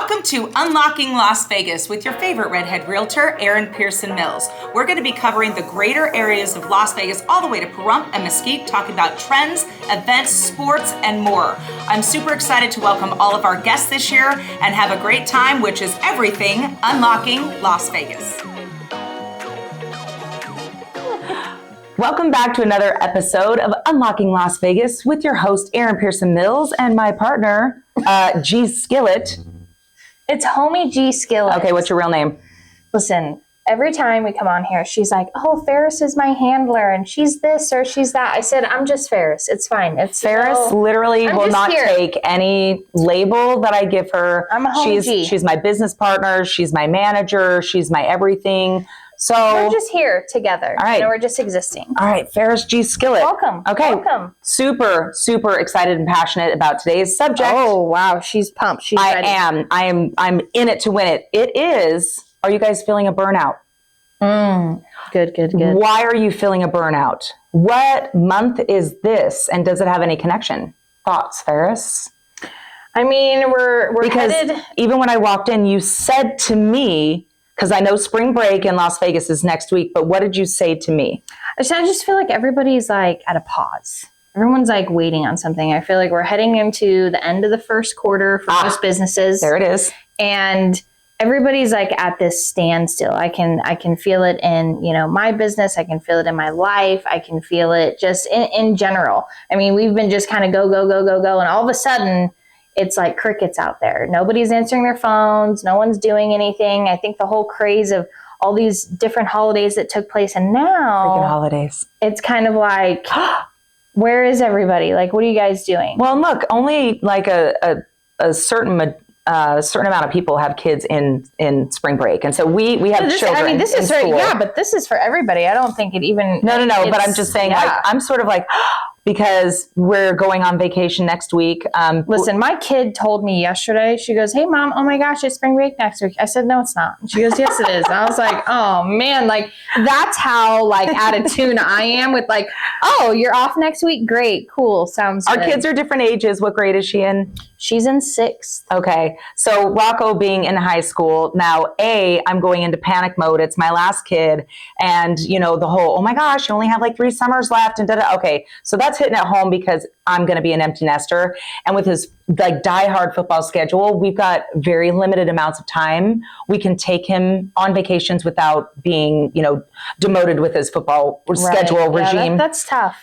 Welcome to Unlocking Las Vegas with your favorite redhead realtor, Erin Pierson-Mills. We're going to be covering the greater areas of Las Vegas all the way to Pahrump and Mesquite, talking about trends, events, sports, and more. I'm super excited to welcome all of our guests this year and have a great time, which is everything Unlocking Las Vegas. Welcome back to another episode of Unlocking Las Vegas with your host, Erin Pierson-Mills, and my partner, G. Skillet. It's Homie G. Skillet. Okay, what's your real name? Listen, every time we come on here, she's like, oh, Farras is my handler, and she's this or she's that. I said, I'm just Farras. It's fine. It's Farras literally will not take any label that I give her. I'm a Homie G. She's my business partner. She's my manager. She's my everything. So we're just here together. All right. We're just existing. All right, Farras G. Skillet. Welcome. Okay. Welcome. Super, super excited and passionate about today's subject. Oh, wow. She's pumped. She's ready. I'm in it to win it. It is, are you guys feeling a burnout? Good. Why are you feeling a burnout? What month is this? And does it have any connection? Thoughts, Farras? I mean, we're because headed. Even when I walked in, you said to me, because I know spring break in Las Vegas is next week, but what did you say to me? I just feel like everybody's like at a pause. Everyone's like waiting on something. I feel like we're heading into the end of the first quarter for most businesses. There it is. And everybody's like at this standstill. I can feel it in, my business. I can feel it in my life. I can feel it just in general. I mean, we've been just kind of go. And all of a sudden, it's like crickets out there. Nobody's answering their phones. No one's doing anything. I think the whole craze of all these different holidays that took place. And now freaking holidays. It's kind of like, where is everybody? Like, what are you guys doing? Well, look, only like a certain amount of people have kids in spring break. And so we have children. I mean, this is school. Yeah, but this is for everybody. I don't think it even. No. But I'm just saying, like, I'm sort of like, because we're going on vacation next week. Listen, my kid told me yesterday, she goes, hey, Mom, oh my gosh, it's spring break next week. I said, no, it's not. And she goes, yes, it is. And I was like, oh, man, like, that's how, like, out of tune I am with, like, oh, you're off next week? Great, cool, sounds good. Our kids are different ages. What grade is she in? She's in 6th. Okay, so Rocco being in high school, now, I'm going into panic mode. It's my last kid. And, the whole, oh my gosh, you only have like 3 summers left. And okay, so that's hitting at home because I'm going to be an empty nester. And with his like diehard football schedule, we've got very limited amounts of time. We can take him on vacations without being, demoted with his football schedule regime. That's tough.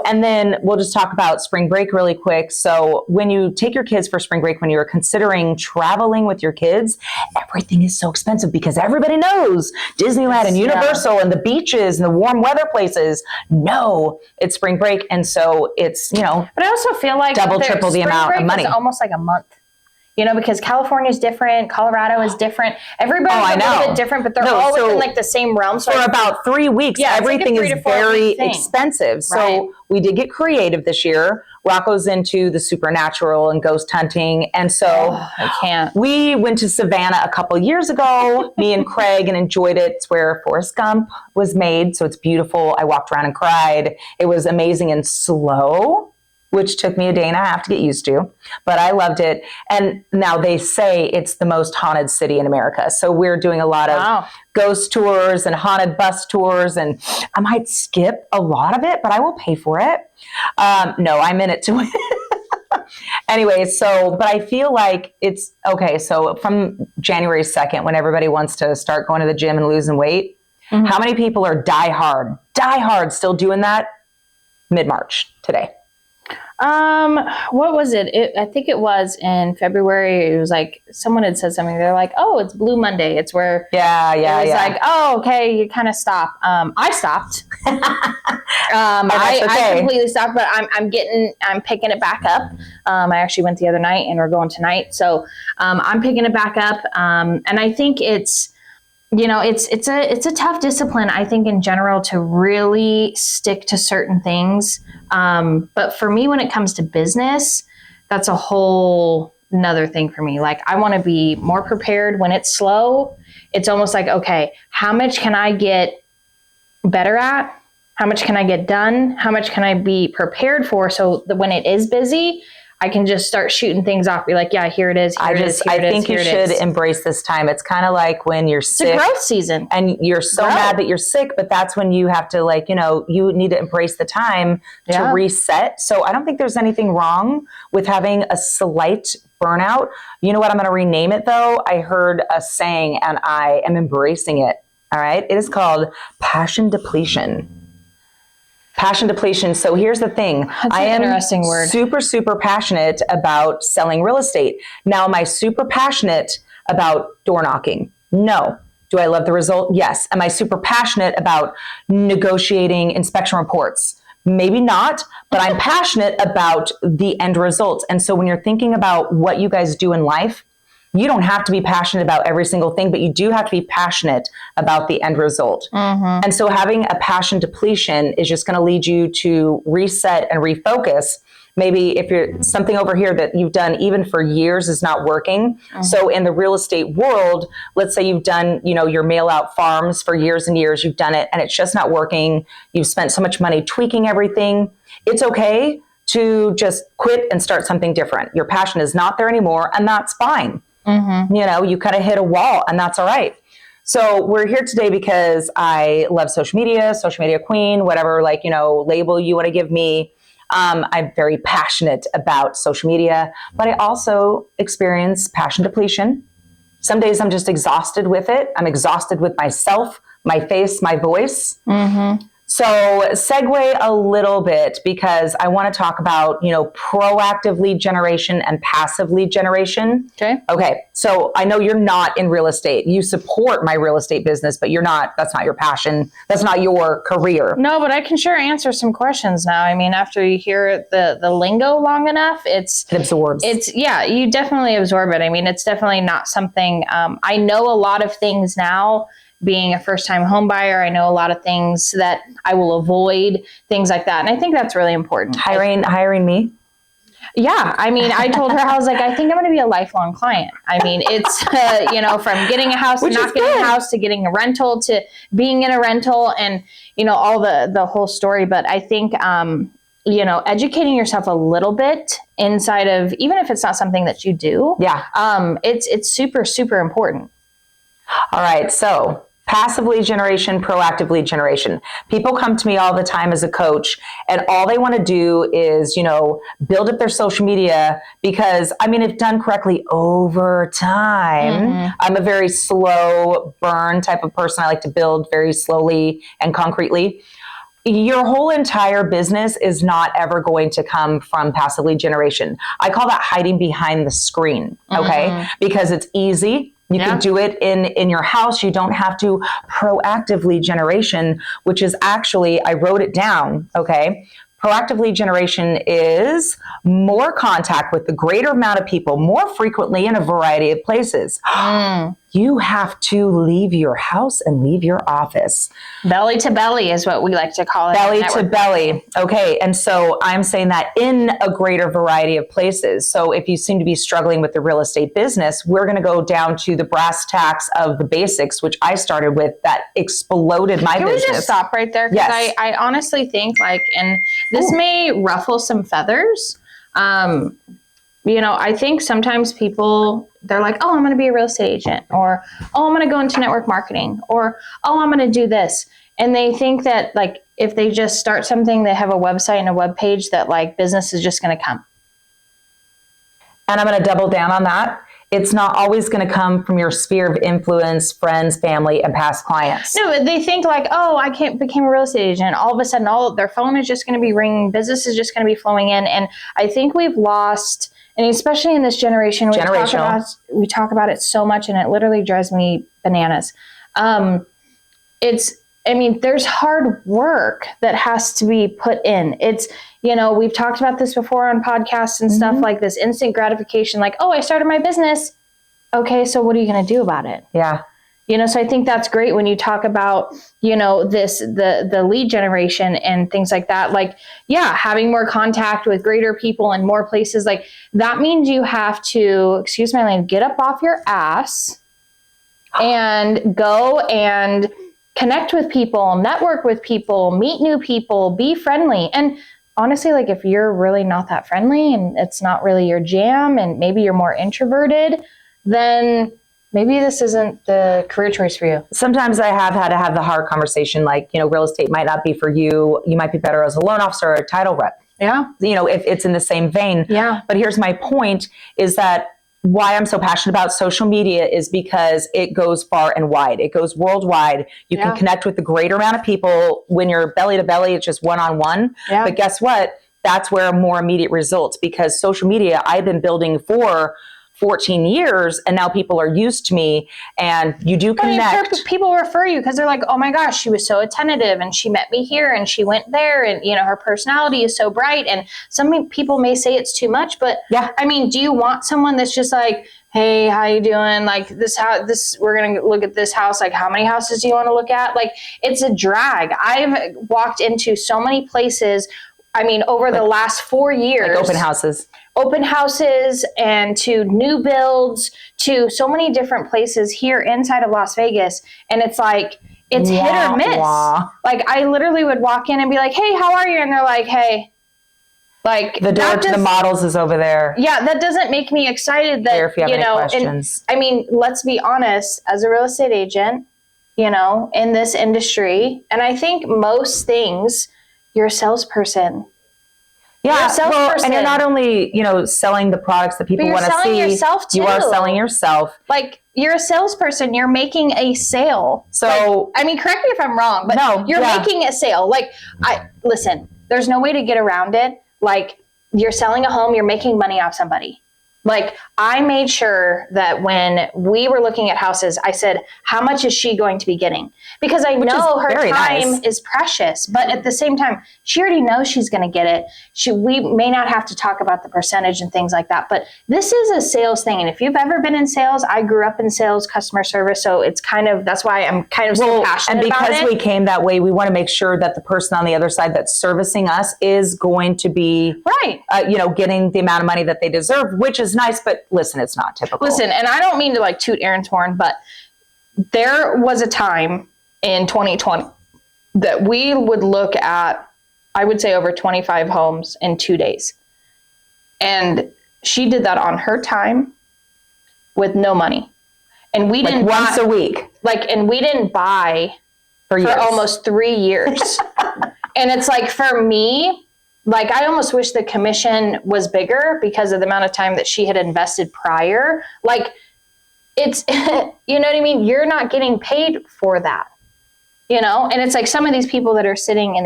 And then we'll just talk about spring break really quick. So when you take your kids for spring break, when you're considering traveling with your kids, everything is so expensive because everybody knows Disneyland and Universal and the beaches and the warm weather places. No, it's spring break. And so it's, but I also feel like double, triple the amount of money. It's almost like a month. Because California is different, Colorado is different. Everybody's a little bit different, but they're all within like the same realm. So for about 3 weeks, everything is very expensive. So we did get creative this year. Rocco's into the supernatural and ghost hunting. And so I can't. We went to Savannah a couple years ago, me and Craig, and enjoyed it. It's where Forrest Gump was made. So it's beautiful. I walked around and cried. It was amazing and slow, which took me a day and a half to get used to, but I loved it. And now they say it's the most haunted city in America. So we're doing a lot of ghost tours and haunted bus tours, and I might skip a lot of it, but I will pay for it. No, I'm in it to win. Anyway, but I feel like it's okay. So from January 2nd, when everybody wants to start going to the gym and losing weight, how many people are diehard still doing that mid-March today? What was it? I think it was in February. It was like someone had said something. They're like, "Oh, it's Blue Monday." It's where like, "Oh, okay, you kind of stop." I stopped. I completely stopped, but I'm picking it back up. I actually went the other night, and we're going tonight. So I'm picking it back up, and I think it's. It's a tough discipline, I think, in general, to really stick to certain things. But for me, when it comes to business, that's a whole another thing for me. Like, I want to be more prepared when it's slow. It's almost like, okay, how much can I get better at? How much can I get done? How much can I be prepared for so that when it is busy, I can just start shooting things off. Be like, yeah, here it is. I think you should embrace this time. It's kind of like when you're sick. It's a growth season. And you're so mad that you're sick, but that's when you have to like, you need to embrace the time to reset. So I don't think there's anything wrong with having a slight burnout. You know what? I'm going to rename it though. I heard a saying and I am embracing it. All right. It is called passion depletion. Passion depletion. So here's the thing. That's an interesting word. Super, super passionate about selling real estate. Now, am I super passionate about door knocking? No. Do I love the result? Yes. Am I super passionate about negotiating inspection reports? Maybe not, but I'm passionate about the end result. And so when you're thinking about what you guys do in life, you don't have to be passionate about every single thing, but you do have to be passionate about the end result. Mm-hmm. And so having a passion depletion is just going to lead you to reset and refocus. Maybe if you're something over here that you've done even for years is not working. Mm-hmm. So in the real estate world, let's say you've done, your mail out farms for years and years, you've done it and it's just not working. You've spent so much money tweaking everything. It's okay to just quit and start something different. Your passion is not there anymore and that's fine. Mm-hmm. You kind of hit a wall and that's all right. So we're here today because I love social media queen, whatever, label you want to give me. I'm very passionate about social media, but I also experience passion depletion. Some days I'm just exhausted with it. I'm exhausted with myself, my face, my voice. Mm-hmm. So segue a little bit because I want to talk about, proactive lead generation and passive lead generation. Okay. So I know you're not in real estate. You support my real estate business, but that's not your passion. That's not your career. No, but I can sure answer some questions now. I mean, after you hear the lingo long enough, it absorbs. You definitely absorb it. I mean, it's definitely not something, I know a lot of things now. Being a first-time home buyer, I know a lot of things that I will avoid, things like that. And I think that's really important. Hiring me? Yeah. I mean, I told her, I was like, I think I'm going to be a lifelong client. I mean, it's, from getting a house to not getting a house to getting a rental to being in a rental and, all the whole story. But I think, educating yourself a little bit inside of, even if it's not something that you do. Yeah. It's super, super important. All right. So passive lead generation, proactive lead generation. People come to me all the time as a coach and all they want to do is, build up their social media because, if done correctly over time, mm-hmm. I'm a very slow burn type of person. I like to build very slowly and concretely. Your whole entire business is not ever going to come from passive lead generation. I call that hiding behind the screen. Okay. Mm-hmm. Because it's easy. You can do it in your house. You don't have to proactive lead generation, which is actually, I wrote it down, okay? Proactive lead generation is more contact with the greater amount of people more frequently in a variety of places. You have to leave your house and leave your office. Belly to belly is what we like to call it. Belly to belly. Okay. And so I'm saying that in a greater variety of places. So if you seem to be struggling with the real estate business, we're going to go down to the brass tacks of the basics, which I started with that exploded my business. Can we just stop right there? Because yes. I honestly think and this may ruffle some feathers. I think sometimes people, they're like, oh, I'm going to be a real estate agent, or, oh, I'm going to go into network marketing, or, oh, I'm going to do this. And they think that if they just start something, they have a website and a web page that business is just going to come. And I'm going to double down on that. It's not always going to come from your sphere of influence, friends, family, and past clients. No, they think I became a real estate agent. All of a sudden, their phone is just going to be ringing. Business is just going to be flowing in. And I think we've lost, and especially in this generation, we talk about it so much, and it literally drives me bananas. There's hard work that has to be put in. It's, we've talked about this before on podcasts and stuff, like this instant gratification, I started my business. Okay, so what are you going to do about it? Yeah. So I think that's great when you talk about, the lead generation and things like that. Having more contact with greater people and more places, that means you have to, excuse my language, get up off your ass and go and connect with people, network with people, meet new people, be friendly. And honestly, like if you're really not that friendly and it's not really your jam and maybe you're more introverted, then maybe this isn't the career choice for you. Sometimes I have had to have the hard conversation, like, real estate might not be for you. You might be better as a loan officer or a title rep. Yeah. If it's in the same vein. Yeah. But here's my point is that why I'm so passionate about social media is because it goes far and wide. It goes worldwide. You can connect with the greater amount of people. When you're belly to belly, it's just one-on-one. Yeah. But guess what? That's where more immediate results, because social media I've been building for 14 years and now people are used to me, and you do connect. People refer you because they're like, oh my gosh, she was so attentive and she met me here and she went there, and her personality is so bright. And some people may say it's too much, but I mean, do you want someone that's just like, hey, how you doing? Like we're going to look at this house. Like, how many houses do you want to look at? Like, it's a drag. I've walked into so many places, I mean, over the last 4 years. Like open houses and to new builds, to so many different places here inside of Las Vegas. And it's like, it's hit or miss. Like, I literally would walk in and be like, hey, how are you? And they're like, hey. Like, the door to the models is over there. Yeah, that doesn't make me excited that, if you have any questions. And, I mean, let's be honest, as a real estate agent, in this industry, and I think most things, you're a salesperson. Yeah, and you're not only, selling the products that people want to see. You're selling yourself too. You are selling yourself. Like, you're a salesperson. You're making a sale. So, I mean, correct me if I'm wrong, but you're making a sale. Like, listen, there's no way to get around it. Like, you're selling a home, you're making money off somebody. Like, I made sure that when we were looking at houses, I said, how much is she going to be getting? Because I know her time is precious, but at the same time, she already knows she's going to get it. We may not have to talk about the percentage and things like that, but this is a sales thing. And if you've ever been in sales, I grew up in sales, customer service. So it's that's why I'm kind of so passionate about it. And because we came that way, we want to make sure that the person on the other side that's servicing us is going to be, getting the amount of money that they deserve, which is nice. But listen, it's not typical. Listen, and I don't mean to like toot Erin's horn, but there was a time in 2020 that we would look at, I would say, over 25 homes in 2 days. And she did that on her time with no money. And we didn't once a week. And we didn't buy for almost 3 years. And it's like, for me, like, I almost wish the commission was bigger because of the amount of time that she had invested prior. Like, it's, you know what I mean? You're not getting paid for that, And it's like some of these people that are sitting in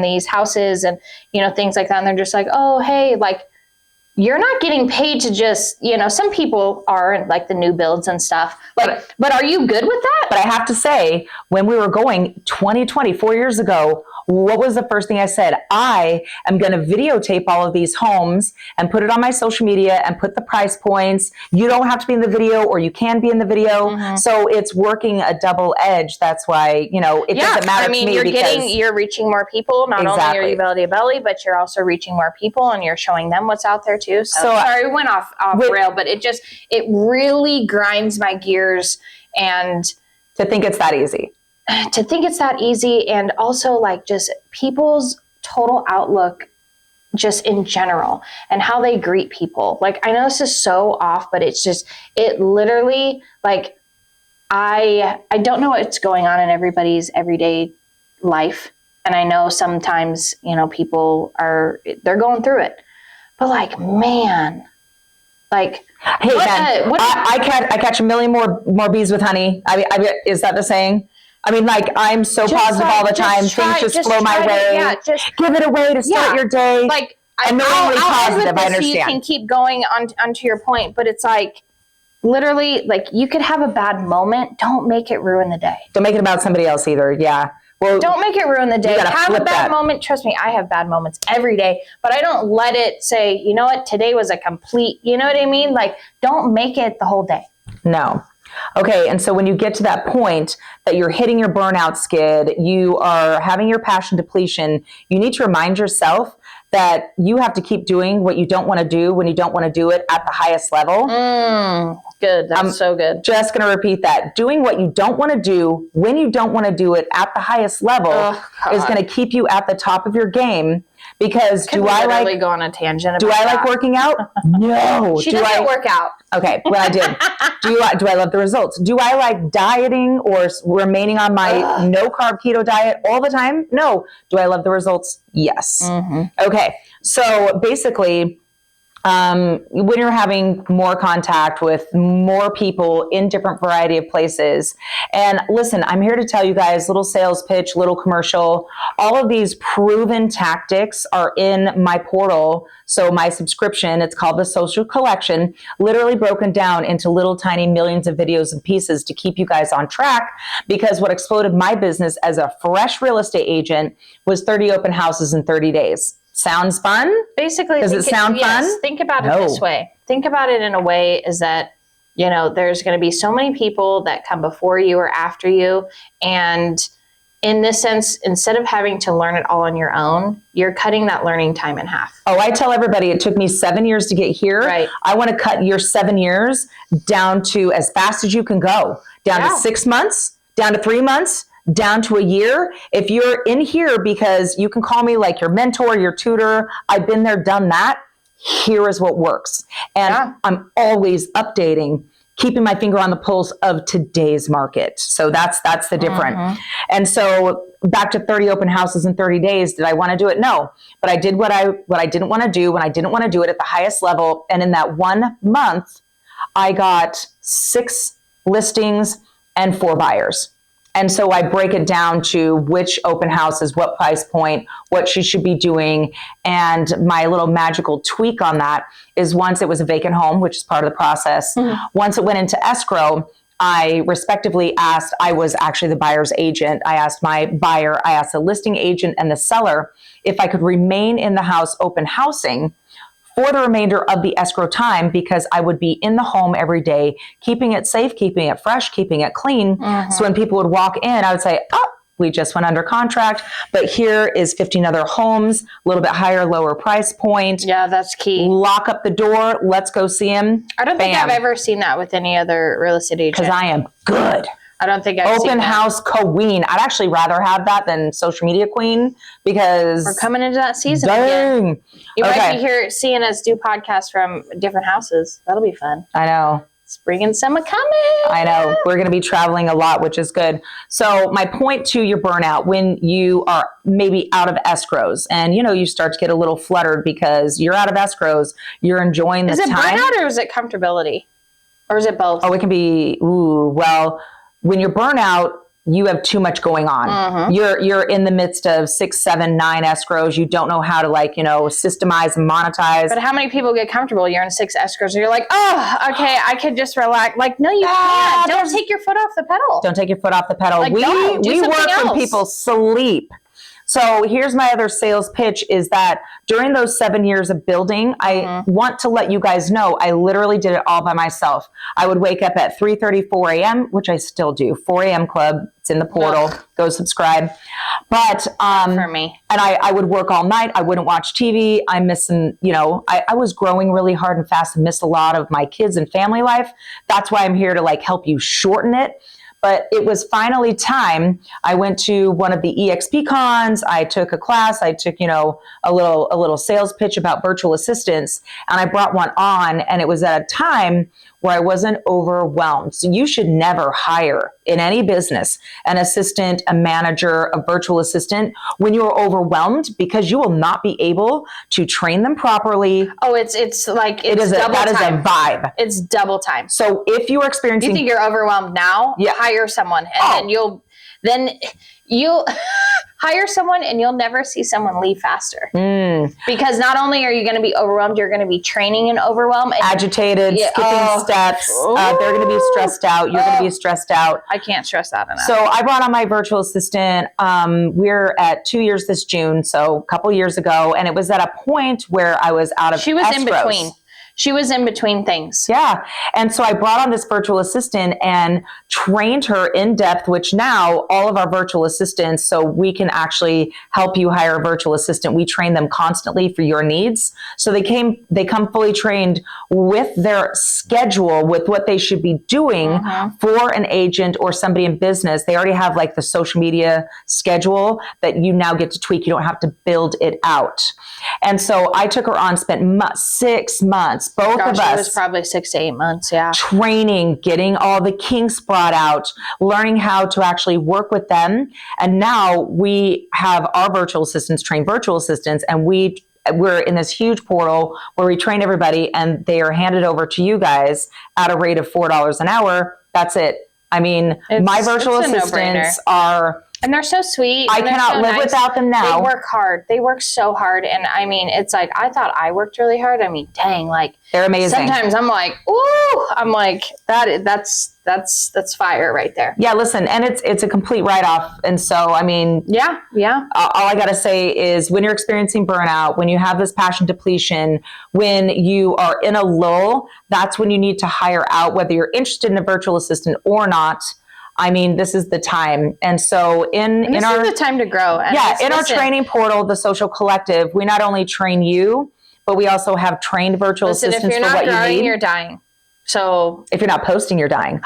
these houses and, things like that. And they're just like, oh, hey, like, you're not getting paid to just, some people are, like the new builds and stuff. Like, but are you good with that? But I have to say, when we were going 2020, 4 years ago, what was the first thing I said? I am going to videotape all of these homes and put it on my social media and put the price points. You don't have to be in the video, or you can be in the video. Mm-hmm. So it's working a double edge. That's why, it doesn't matter to me. You're reaching more people. Not only are you belly to belly, but you're also reaching more people and you're showing them what's out there too. So sorry, we went off rail, but it really grinds my gears. And to think it's that easy. And also, like, just people's total outlook just in general and how they greet people. Like, I know this is so off, but it literally, like, I don't know what's going on in everybody's everyday life. And I know sometimes, people they're going through it, but like, man, like, hey, I catch a million more bees with honey. I mean, is that the saying? I mean, like, I'm so positive all the time. Things just flow my way. Just give it away to start your day. Like, I'm really positive. I understand. So you can keep going onto your point, but it's like, literally, like, you could have a bad moment. Don't make it ruin the day. Don't make it about somebody else either. Yeah. Well, don't make it ruin the day. Have a bad moment. Trust me, I have bad moments every day, but I don't let it say, you know what, today was a complete, you know what I mean? Like, don't make it the whole day. No. Okay, and so when you get to that point that you're hitting your burnout skid, you are having your passion depletion, you need to remind yourself that you have to keep doing what you don't want to do when you don't want to do it at the highest level. Good. That's so good. Just going to repeat that. Doing what you don't want to do when you don't want to do it at the highest level is going to keep you at the top of your game. Because do I like go on a tangent? Do I like working out? No. She doesn't work out. Okay, well I did. Do I love the results? Do I like dieting or remaining on my no carb keto diet all the time? No. Do I love the results? Yes. Okay, so basically, when you're having more contact with more people in different variety of places. And listen, I'm here to tell you guys, little sales pitch, little commercial, all of these proven tactics are in my portal. So my subscription, it's called the Social Collection, literally broken down into little tiny millions of videos and pieces to keep you guys on track. Because what exploded my business as a fresh real estate agent was 30 open houses in 30 days. Sounds fun? Basically, does it sound fun? Yes, think about it this way. Think about it in a way is that, you know, there's going to be so many people that come before you or after you. And in this sense, instead of having to learn it all on your own, you're cutting that learning time in half. Oh, I tell everybody it took me 7 years to get here. Right. I want to cut your 7 years down to as fast as you can go, down to 6 months, down to 3 months, down to a year. If you're in here because you can call me like your mentor, your tutor, I've been there, done that. Here is what works. And I'm always updating, keeping my finger on the pulse of today's market. So that's the difference. And so back to 30 open houses in 30 days. Did I want to do it? No. But I did what I didn't want to do when I didn't want to do it at the highest level. And in that 1 month, I got 6 listings and 4 buyers. And so I break it down to which open houses, what price point, what she should be doing. And my little magical tweak on that is once it was a vacant home, which is part of the process. Once it went into escrow, I respectively asked, I was actually the buyer's agent. I asked my buyer, I asked the listing agent and the seller if I could remain in the house open housing for the remainder of the escrow time, because I would be in the home every day, keeping it safe, keeping it fresh, keeping it clean. So when people would walk in, I would say, oh, we just went under contract, but here is 15 other homes, a little bit higher, lower price point. Yeah, that's key. Lock up the door. Let's go see them. I don't think I've ever seen that with any other real estate agent. Because I am good. I don't think I've seen Open that. house queen. I'd actually rather have that than social media queen, because we're coming into that season again. You might be here seeing us do podcasts from different houses. That'll be fun. I know. Spring and summer coming. I know. We're going to be traveling a lot, which is good. So my point to your burnout, when you are maybe out of escrows and, you know, you start to get a little fluttered because you're out of escrows, you're enjoying the time. Is it burnout or is it comfortability? Or is it both? Oh, it can be, well, when you're burnout, you have too much going on. You're in the midst of 6, 7, 9 escrows. You don't know how to systemize and monetize. But how many people get comfortable? You're in 6 escrows and you're like, oh, okay, I could just relax. Like, no, you can't. Don't take your foot off the pedal. Don't take your foot off the pedal. Like, we work else. when people sleep. So here's my other sales pitch is that during those 7 years of building, I want to let you guys know I literally did it all by myself. I would wake up at 3:30, 4 a.m., which I still do. 4 a.m. club. It's in the portal. Go subscribe. But for me. And I would work all night. I wouldn't watch TV. I was growing really hard and fast and missed a lot of my kids and family life. That's why I'm here to help you shorten it. But it was finally time. I went to one of the EXP cons. I took a class. I took, a little sales pitch about virtual assistants, and I brought one on, and it was at a time where I wasn't overwhelmed. So you should never hire in any business an assistant, a manager, a virtual assistant when you're overwhelmed, because you will not be able to train them properly. Oh, it's double time. That is a vibe. It's double time. So if you are experiencing, you think you're overwhelmed now, hire someone, and then you'll hire someone and you'll never see someone leave faster. Because not only are you going to be overwhelmed, you're going to be training in overwhelm. Agitated, skipping steps. They're going to be stressed out. You're going to be stressed out. I can't stress that enough. So I brought on my virtual assistant. We're at 2 years this June, so a couple years ago. And it was at a point where I was out of She was escrows. in between. She was in between things. Yeah. And so I brought on this virtual assistant and trained her in depth, which now all of our virtual assistants, so we can actually help you hire a virtual assistant. We train them constantly for your needs. So they come fully trained with their schedule, with what they should be doing for an agent or somebody in business. They already have like the social media schedule that you now get to tweak. You don't have to build it out. And so I took her on, spent 6 months, both of us. It was probably 6 to 8 months, yeah. Training, getting all the kinks brought out, learning how to actually work with them. And now we have our virtual assistants train virtual assistants, and we're in this huge portal where we train everybody, and they are handed over to you guys at a rate of $4 an hour. That's it. I mean, my virtual assistants are... And they're so sweet. I cannot live without them now. They work hard. They work so hard. And I mean, it's like, I thought I worked really hard. I mean, dang, like they're amazing. Sometimes I'm like, ooh, I'm like, that's fire right there. Yeah, listen, and it's a complete write-off. And so, I mean, yeah. All I got to say is when you're experiencing burnout, when you have this passion depletion, when you are in a lull, that's when you need to hire out, whether you're interested in a virtual assistant or not. I mean, this is the time. And so this is the time to grow. And our training portal, the Social Collective, we not only train you, but we also have trained virtual assistants for what you need. If you're not growing, you're dying. So if you're not posting, you're dying.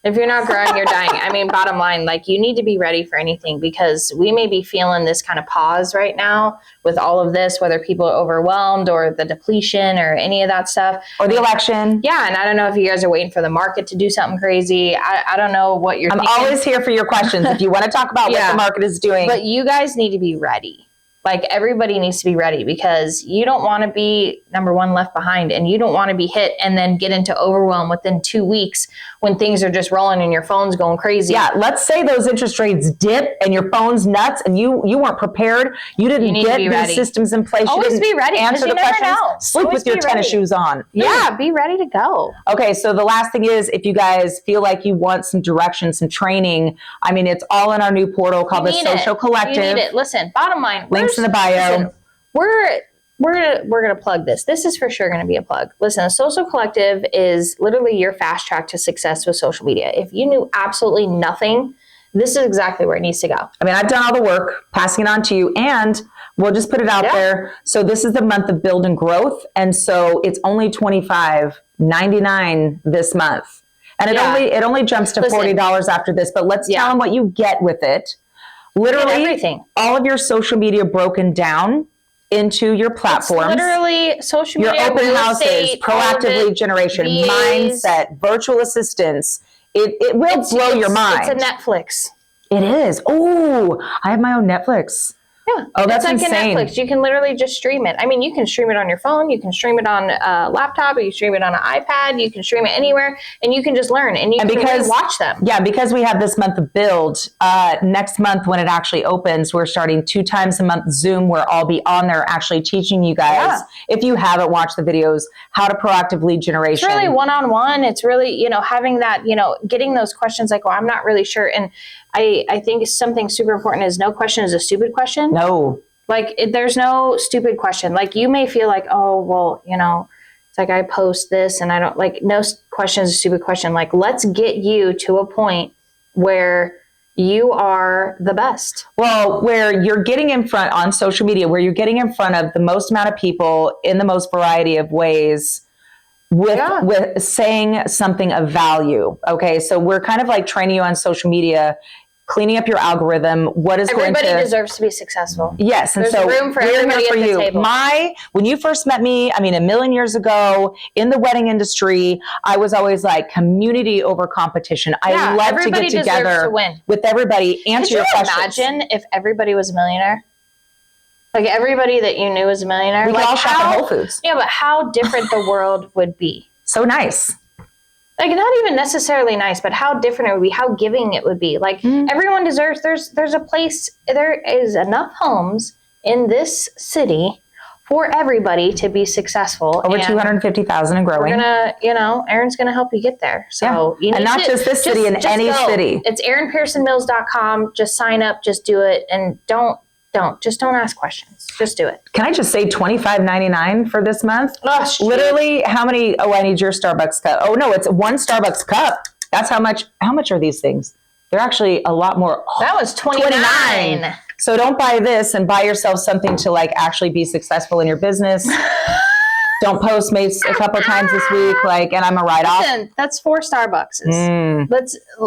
If you're not growing, you're dying. I mean, bottom line, like you need to be ready for anything, because we may be feeling this kind of pause right now with all of this, whether people are overwhelmed or the depletion or any of that stuff. Or the election. Yeah. And I don't know if you guys are waiting for the market to do something crazy. I don't know what you're thinking. I'm always here for your questions if you want to talk about what the market is doing. But you guys need to be ready. Like everybody needs to be ready, because you don't want to be, number one, left behind, and you don't want to be hit and then get into overwhelm within 2 weeks when things are just rolling and your phone's going crazy. Yeah, let's say those interest rates dip and your phone's nuts and you weren't prepared. You didn't get these systems in place. Always be ready. Answer the questions. Sleep with your tennis shoes on. Yeah, be ready to go. Okay, so the last thing is, if you guys feel like you want some direction, some training, I mean, it's all in our new portal called the Social Collective. You need it. Listen, bottom line. Links in the bio. Listen, we're gonna plug this. This is for sure gonna be a plug. Listen, a Social Collective is literally your fast track to success with social media. If you knew absolutely nothing, this is exactly where it needs to go. I mean, I've done all the work, passing it on to you, and we'll just put it out there. So this is the month of build and growth, and so it's only $25.99 this month, and it only jumps to $40 after this. But let's tell them what you get with it. Literally everything. All of your social media broken down into your platforms. It's literally social media, your open houses, proactive lead generation, mindset, virtual assistants. It will blow your mind. It's a Netflix. It is. Oh, I have my own Netflix. Yeah. Oh, that's like insane. A Netflix. You can literally just stream it. I mean, you can stream it on your phone. You can stream it on a laptop. You can stream it on an iPad. You can stream it anywhere, and you can just learn and you can really watch them. Yeah, because we have this month of build. Next month, when it actually opens, we're starting 2 times a month Zoom, where I'll be on there actually teaching you guys, if you haven't watched the videos, how to proactive lead generation. It's really one-on-one. It's really, having that, getting those questions like, well, I'm not really sure. And I think something super important is no question is a stupid question. No. Like, there's no stupid question. Like, you may feel like, oh, well, it's like I post this and I don't, like, no question is a stupid question. Like, let's get you to a point where you are the best. Well, where you're getting in front on social media, where you're getting in front of the most amount of people in the most variety of ways, with saying something of value. Okay, so we're kind of like training you on social media, cleaning up your algorithm. Everybody deserves to be successful. Yes, and there's so room for everybody at the table. When you first met me, I mean, a million years ago in the wedding industry, I was always like community over competition. I love to get together with everybody, answer your questions. Could you imagine if everybody was a millionaire? Like, everybody that you knew was a millionaire. We could all shop at Whole Foods. Yeah, but how different the world would be. So nice. Like, not even necessarily nice, but how different it would be, how giving it would be. Like, everyone deserves, there's a place, there is enough homes in this city for everybody to be successful. Over 250,000 and growing. We're gonna, Erin's gonna help you get there. So you need and not just this city, in any city. It's ErinPiersonMills.com. Just sign up, just do it, and don't Just don't ask questions. Just do it. Can I just say $25.99 for this month? Oh, literally, how many? Oh, I need your Starbucks cup. Oh no, it's one Starbucks cup. That's how much. How much are these things? They're actually a lot more. Oh, that was $29. So don't buy this and buy yourself something to like actually be successful in your business. Don't Postmates a couple times this week, like, and I'm a write-off. Listen, that's 4 Starbucks.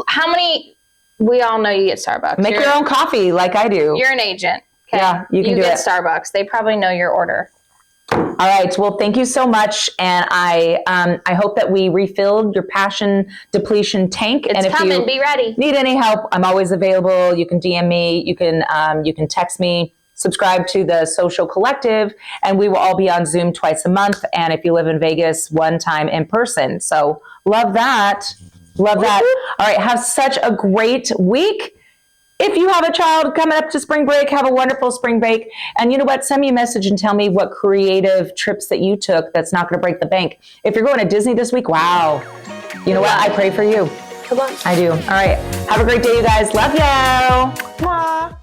How many? We all know you get Starbucks. Make your own coffee, like I do. You're an agent. Okay? Yeah, you can do get it. Starbucks. They probably know your order. All right. Well, thank you so much, and I hope that we refilled your passion depletion tank. It's and if coming. you Be ready. need any help, I'm always available. You can DM me. You can text me. Subscribe to the Social Collective, and we will all be on Zoom twice a month. And if you live in Vegas, one time in person. So love that. Love that. All right. Have such a great week. If you have a child coming up to spring break, have a wonderful spring break. And you know what? Send me a message and tell me what creative trips that you took that's not going to break the bank. If you're going to Disney this week, wow. You know what? I pray for you. Come on. I do. All right. Have a great day, you guys. Love you. Mwah.